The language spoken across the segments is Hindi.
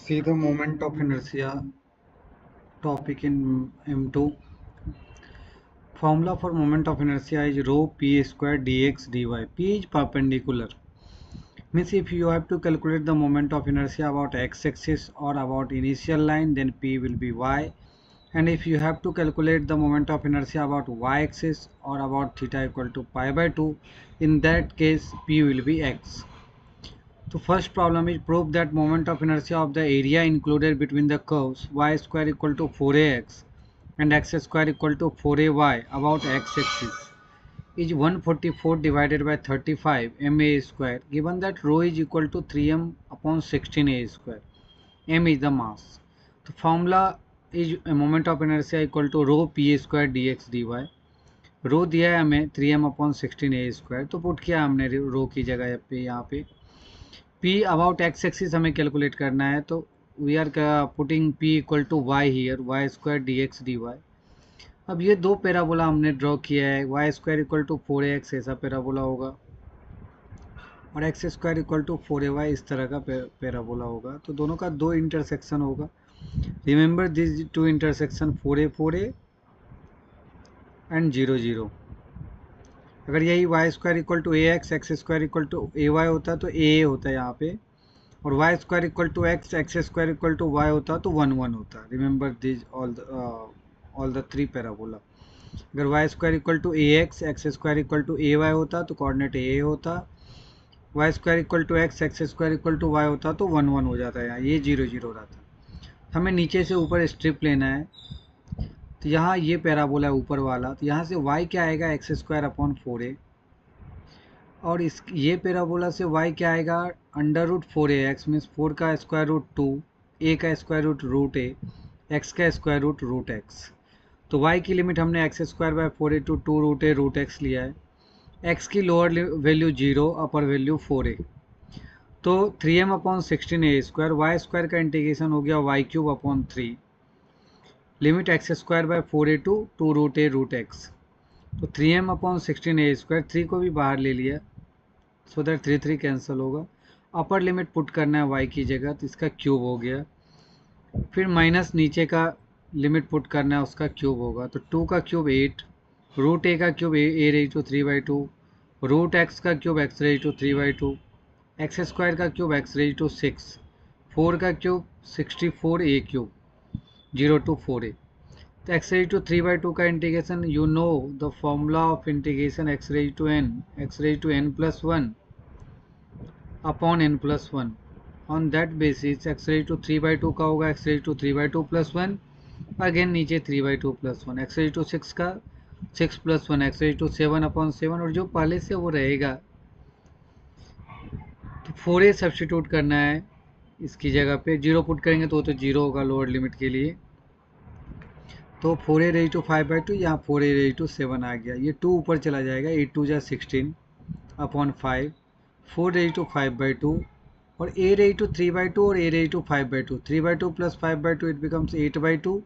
See the moment of inertia topic in M2. Formula for moment of inertia is rho p square dx dy. P is perpendicular. Means if you have to calculate the moment of inertia about x-axis or about initial line, then P will be y. And if you have to calculate the moment of inertia about y-axis or about theta equal to pi by 2, in that case P will be x. So first problem is prove that moment of inertia of the area included between the curves y square equal to 4ax and x square equal to 4ay about x-axis is 144 divided by 35 ma square, given that rho is equal to 3m upon 16a square. M is the mass. The formula is a moment of inertia equal to rho p square dx dy. रो दिया है हमें 3m अपॉन 16a स्क्वायर, तो पुट किया हमने रो की जगह पे यहाँ पे P अबाउट एक्स एक्सिस हमें कैलकुलेट करना है, तो we are putting P equal to y here, y square D x D y. अब ये दो पैराबोला हमने ड्रॉ किया है, Y square equal to 4ax ऐसा पैराबोला होगा और x square equal to 4ay इस तरह का पैराबोला होगा. तो दोनों का दो इंटरसेक्शन होगा. Remember this to intersection 4a and 0 0. अगर यही Y square equal to ax, X square equal to ay होता तो a होता है यहाँ पे, और Y square equal to x, x square equal to Y होता तो 1 1 होता. Remember this all the three parabola. अगर Y square equal to ax, X square equal to ay होता तो कोऑर्डिनेट a होता. Y square equal to x, x square equal to Y होता तो 1 1 हो जाता है. यहाँ ये 0 0 रहता. हमें नीचे से ऊपर स्ट्रिप लेना है, तो यहाँ ये पैराबोला है ऊपर वाला, तो यहाँ से y क्या आएगा एक्स स्क्वायर अपॉन 4a, और इस ये पैराबोला से y क्या आएगा अंडर रूट 4ax, मीन्स 4 का स्क्वायर रूट 2, a का स्क्वायर रूट a, x का स्क्वायर रूट x. तो y की लिमिट हमने x square by 4a to 2 root a root x लिया है. x की लोअर वैल्यू 0, अपर वैल्यू 4a. तो 3m upon 16a square, y square का इंटीग्रेशन हो गया y cube upon 3, limit x square by 4a to 2 root a root x. तो 3m अपॉन 16a स्क्वायर, 3 को भी बाहर ले लिया, सो दैट 3 3 कैंसिल होगा. अपर लिमिट पुट करना है y की जगह, तो इसका क्यूब हो गया. फिर माइनस नीचे का लिमिट पुट करना है, उसका क्यूब होगा. तो 2 का क्यूब 8, रूट a का cube a raise to 3/2, root x का cube x raise to 3/2, x square का क्यूब x रेज टू 6, 4 का cube 64 a cube 0 to 4a. तो x raised to 3/2 का integration, you know the formula of integration x raised to n plus 1 upon n plus 1. On that basis x raised to 3/2 का होगा x raised to 3/2 plus 1, again नीचे 3/2 plus 1, x raised to 6 का 6 plus 1, x raised to 7 upon 7, और जो पहले से वो रहेगा. तो 4a सब्सटीट्यूट करना है इसकी जगह पे, 0 पुट करेंगे तो 0 होगा लोअर लिमिट के लिए. तो 4a रेज टू 5/2, यहाँ 4a रेज टू 7 आ गया. ये 2 ऊपर चला जाएगा, 8 2 जा 16 अपॉन 5, 4 रेज टू 5/2, और a रेज टू 3/2 और a raise to 5/2, 3/2 plus 5/2 it becomes 8/2,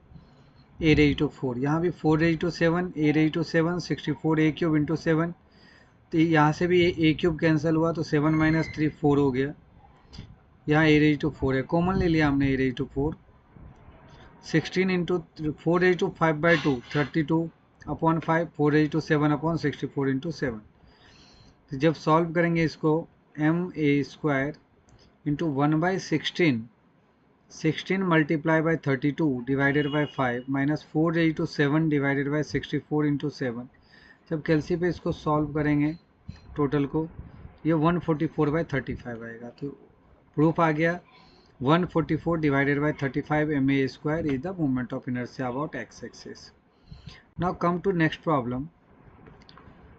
a raise to 4. यहाँ भी 4 raise to 7, a raise to 7, 64 a cube into 7. तो यहाँ से भी a क्यूब कैंसिल हुआ, तो 7 - 3 4 हो गया. यहाँ a रेज टू 4 है, कॉमन ले लिया हमने a raise to 4. 16 into 4 raise to 5/2, 32 upon 5, 4 raise to 7 upon 64 into 7. तो जब सॉल्व करेंगे इसको, m a square into 1/16, 16 multiply by 32 divided by 5 minus 4 raise to 7 divided by 64 into 7. जब कैलसी पे इसको सॉल्व करेंगे टोटल को, ये 144/35 आएगा. तो प्रूफ आ गया 144 divided by 35 ma square is the moment of inertia about x-axis. Now come to next problem.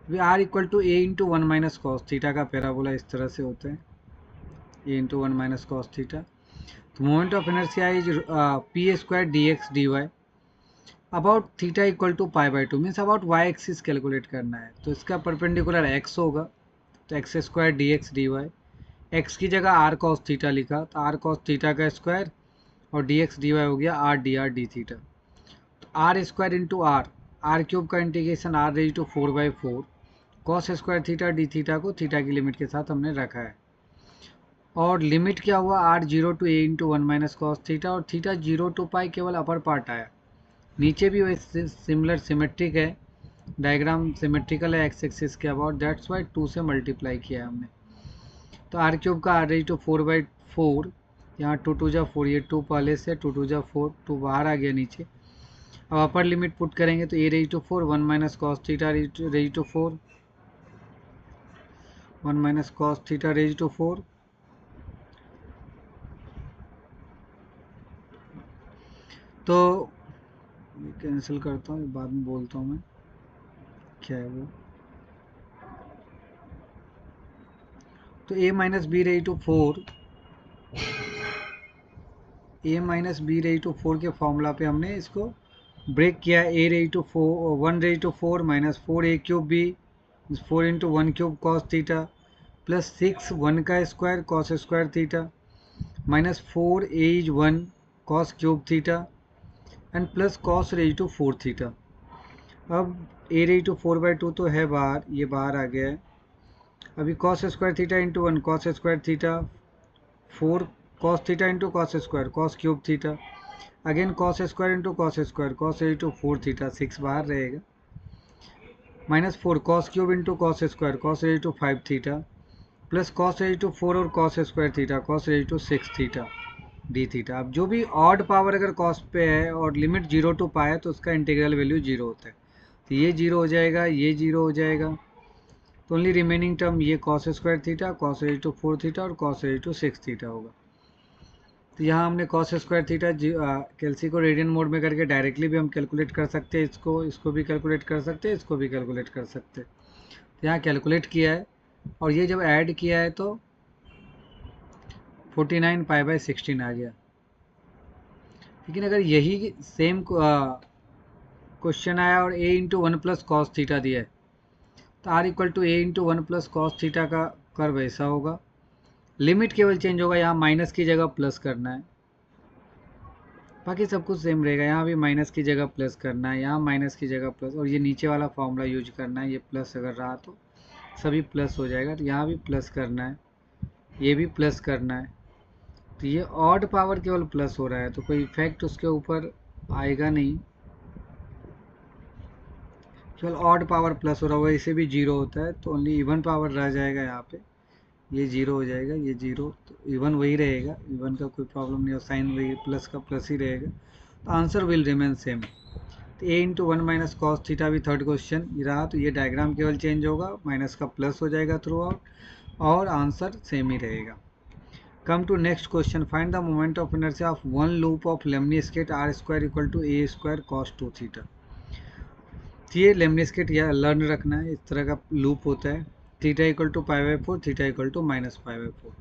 We r equal to a into 1 minus cos theta का पैराबोला इस तरह से होते हैं, a into 1 minus cos theta. तो moment of inertia is p square dx dy about theta equal to pi/2, means about y axis calculate करना है. तो इसका परपेंडिकुलर x होगा, तो X square D x D Y. X की जगह आर कॉस थीटा लिखा, तो आर कॉस थीटा का स्क्वायर, और डी एक्स डी वाई हो गया R D R D theta. तो R square into R cube का integration R raise to 4/4, cos square theta D theta को थीटा की लिमिट के साथ हमने रखा है. और लिमिट क्या हुआ r zero to a into one minus cos theta, और थीटा जीरो टू पाई केवल अपर पार्ट आया, नीचे भी वही सिमिलर सिमेट्रिक है, डायग्राम सिमेट्रिकल है एक्स एक्सिस के अबाउट, दैट्स वाई 2 से मल्टीप्लाई किया है हमने। तो आर क्यूब का आर रेज टू 4/4, यहाँ 2 2 जा 4, ये 2 पहले से 2 2 जा 4, 2 बाहर आ गया नीचे। अब अपर लिमिट पुट करेंगे तो A raise to 4 1 minus cos theta raise to 4, 1 minus cos theta raise to 4। तो कैंसिल करता हूँ, बाद में बोलता हूँ मैं क्या है वो। तो a minus b raise to 4, a minus b raise to 4 के फॉर्मूला पे हमने इसको ब्रेक किया, a raise to 4 1 raise to 4 minus 4 a cube b 4 into 1 cube cos theta plus 6 1 का square cos square theta minus 4 a is 1 cos cube theta and plus cos raise to 4 theta. अब a रेज टू 4/2 तो है बाहर, ये बाहर आ गया है। अभी cos square theta into 1 cos square theta, 4 cos theta into cos square cos cube theta, again cos square into cos square cos raise to 4 theta, 6 बाहर रहेगा, minus 4 cos cube into cos square cos raise to 5 theta plus cos raise to 4 और cos square theta cos raise to 6 theta D theta. अब जो भी ऑड पावर अगर कॉस पे है और लिमिट 0 टू पाए तो उसका इंटीग्रल वैल्यू 0 होता है, तो ये 0 हो जाएगा, ये 0 हो जाएगा, तो ओनली रिमेनिंग टर्म ये cos square theta cos raise to 4 theta और कॉस रेज टू 6 थीटा होगा। तो यहाँ हमने कॉस स्क्वायर थीटा कैल्सी को रेडियन मोड में करके डायरेक्टली भी हम कैलकुलेट कर सकते हैं, इसको भी कैलकुलेट कर सकते हैं, इसको भी कैलकुलेट कर सकते हैं। तो यहाँ कैलकुलेट किया है और ये जब ऐड किया है तो 49 पाई/16 आ गया। लेकिन अगर यही सेम क्वेश्चन आया और a into 1 plus cos theta दिया है तो r equal to a into 1 plus cos theta का कर्व ऐसा होगा, लिमिट केवल चेंज होगा, यहाँ माइनस की जगह प्लस करना है, बाकी सब कुछ सेम रहेगा, यहाँ भी माइनस की जगह प्लस करना है, यहाँ माइनस की जगह प्लस, और ये नीचे वाला फॉर्मूला यूज करना है, ये प्लस अगर रहा तो सभी प्लस हो जाएगा, तो यहाँ भी प्लस करना है, ये भी प्लस करना है। तो ये ऑड पावर केवल प्लस हो रहा है तो कोई इफेक्ट उसके ऊपर आएगा नहीं, केवल ऑड पावर प्लस हो रहा है, इसे भी 0 होता है तो ओनली इवन पावर रह जाएगा, यहाँ पे ये 0 हो जाएगा, ये 0, तो इवन वही रहेगा, इवन का कोई प्रॉब्लम नहीं, और साइन वही प्लस का प्लस ही रहेगा, तो आंसर विल रिमेन सेम। तो a into 1 minus cos theta भी थर्ड क्वेश्चन ये रहा, तो ये डायग्राम केवल चेंज होगा, माइनस का प्लस हो जाएगा थ्रू आउट और आंसर सेम ही रहेगा। Come to next question, find the moment of inertia of one loop of lemniscate R square equal to A square cos 2 theta. ये लेमनीस्केट या लर्न रखना है, इस तरह का लूप होता है, theta equal to π/4 theta equal to minus π/4।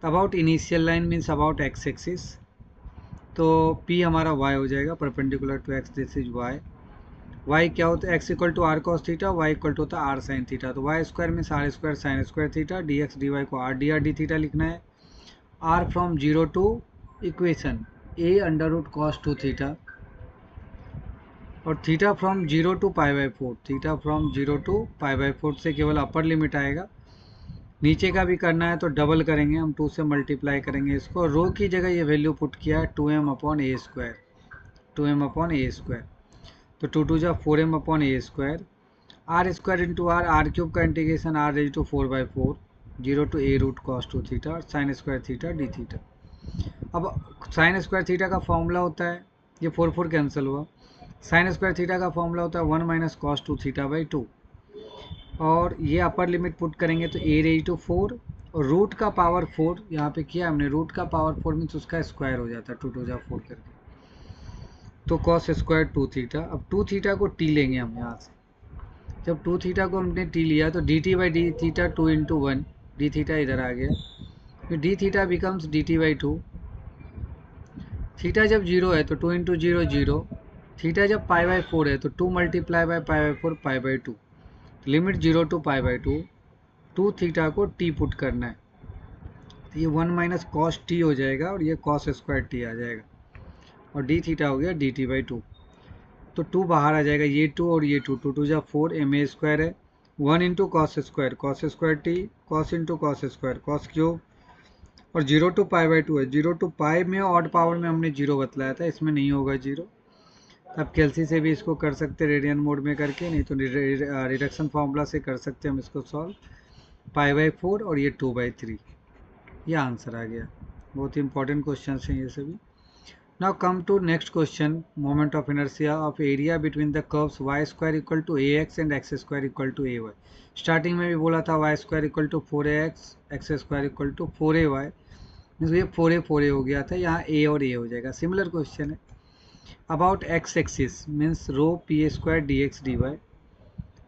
About initial line means about x axis, तो P हमारा y हो जाएगा perpendicular to x, this is y क्या होता है, x equal to R cos theta, y equal to होता है आर साइन थीटा, तो y square means R square sine square theta, dx dy को R D R D theta लिखना है। r from 0 to equation a under root cos 2 theta, और theta from 0 to π/4, theta from 0 to π/4 से केवल अपर लिमिट आएगा, नीचे का भी करना है तो डबल करेंगे हम, 2 से मल्टीप्लाई करेंगे इसको, रो की जगह ये वैल्यू पुट किया है 2m/a स्क्वायर, 2m/a स्क्वायर, तो 2 2 जा 4m upon A square, R square into R cube का integration R raise to 4/4 0 to a root cos 2 theta और sine square theta D theta. अब साइन स्क्वायर थीटा का फॉर्मूला होता है, ये 4 4 कैंसिल हुआ, साइन स्क्वायर थीटा का फॉर्मूला होता है 1 माइनस कॉस 2 थीटा बाई 2, और ये अपर लिमिट पुट करेंगे तो a रेज टू 4 और रूट का पावर 4 यहाँ पे किया हमने, रूट का पावर 4 मीन्स उसका स्क्वायर हो जाता है, 2 2 जा 4 करके, तो कॉस स्क्वायर 2 थीटा। अब 2 थीटा को टी लेंगे हम यहाँ से, जब 2 थीटा को हमने टी लिया तो D T by D theta 2 into 1, D theta इधर आ गया, फिर D theta becomes D T by 2, theta जब 0 है तो 2 इंटू 0 0, थीटा जब π/4 है तो 2 multiply by π/4 π/2, limit 0 to π/2, 2 theta को टी पुट करना है, तो ये 1 माइनस कॉस टी हो जाएगा और ये कॉस स्क्वायर टी आ जाएगा, और डी थीटा हो गया डी टी बाई 2, तो 2 बाहर आ जाएगा, ये 2 और ये 2, 2 2 जा 4 एम ए स्क्वायर है, 1 into cos square T, cos into cos square cos cube, और 0 टू पाई बाई 2 है। 0 टू पाई में ऑड पावर में हमने 0 बतलाया था, इसमें नहीं होगा 0। अब कैलसी से भी इसको कर सकते हैं रेडियन मोड में करके, नहीं तो रिडक्शन फार्मूला से कर सकते हैं हम इसको सॉल्व। पाई बाई 4 और ये 2/3, ये आंसर आ गया। बहुत ही इंपॉर्टेंट क्वेश्चन हैं ये सभी। Now come to next question, moment of inertia of area between the curves y square equal to a x and x square equal to a y. Starting में भी बोला था y square equal to 4ax, x square equal to 4ay, means ये 4a हो गया था, यहाँ a और a हो जाएगा। सिमिलर क्वेश्चन है about x axis means rho p a square D x D y.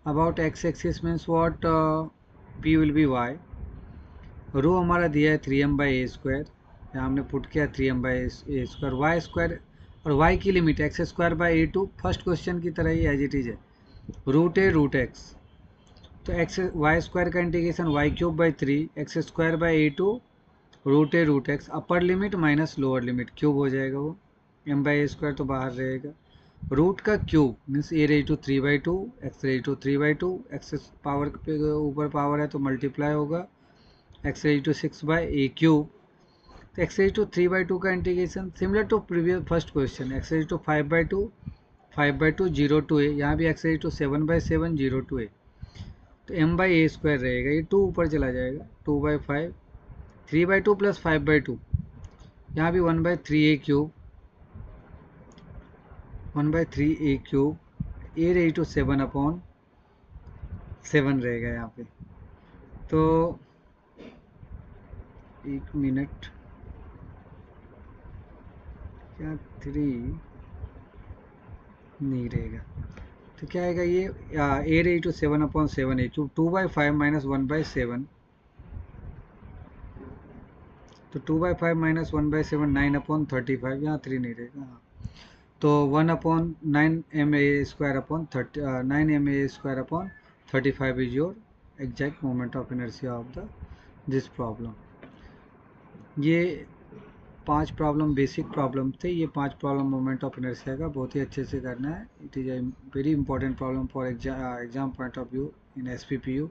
About x axis means what, p will be y। Rho हमारा दिया है 3m/a², यहाँ हमने पुट किया 3m/a²। वाई स्क्वायर और y की लिमिट x²/a², फर्स्ट क्वेश्चन की तरह ही एज इट इज है, √a√x। तो एक्स वाई स्क्वायर का integration y³/3 x²/a², √a√x, upper limit minus lower limit, cube हो जाएगा वो, m/a² तो बाहर रहेगा। रूट का cube means a⁻³ x⁻³/2, x power पे ऊपर पावर है तो मल्टीप्लाई होगा x⁻⁴/a³। तो x⁻³ का integration similar to previous first question, x⁻⁵/2 5/2 0 to a, यहाँ भी x⁻⁷/7 0 to a। तो m/a² रहेगा, ये 2 ऊपर चला जाएगा, 2/5, 3/2 प्लस 5/2, यहाँ भी 1/3a³, 1/3a³, a⁻7/7 रहेगा यहाँ पे। तो एक मिनट, क्या 3 नहीं रहेगा, तो क्या आएगा ये a⁻7/7, 2/5 माइनस 1/7, तो 2/5 माइनस 1/7 9/35, यहाँ 3 नहीं रहेगा, हाँ। तो 1/9ma²/35 is your exact moment of inertia of the this problem. ये 5 प्रॉब्लम बेसिक प्रॉब्लम थे, ये 5 प्रॉब्लम मोमेंट ऑफ इनर्शिया का बहुत ही अच्छे से करना है। It is a very important problem for exam point of view in SPPU।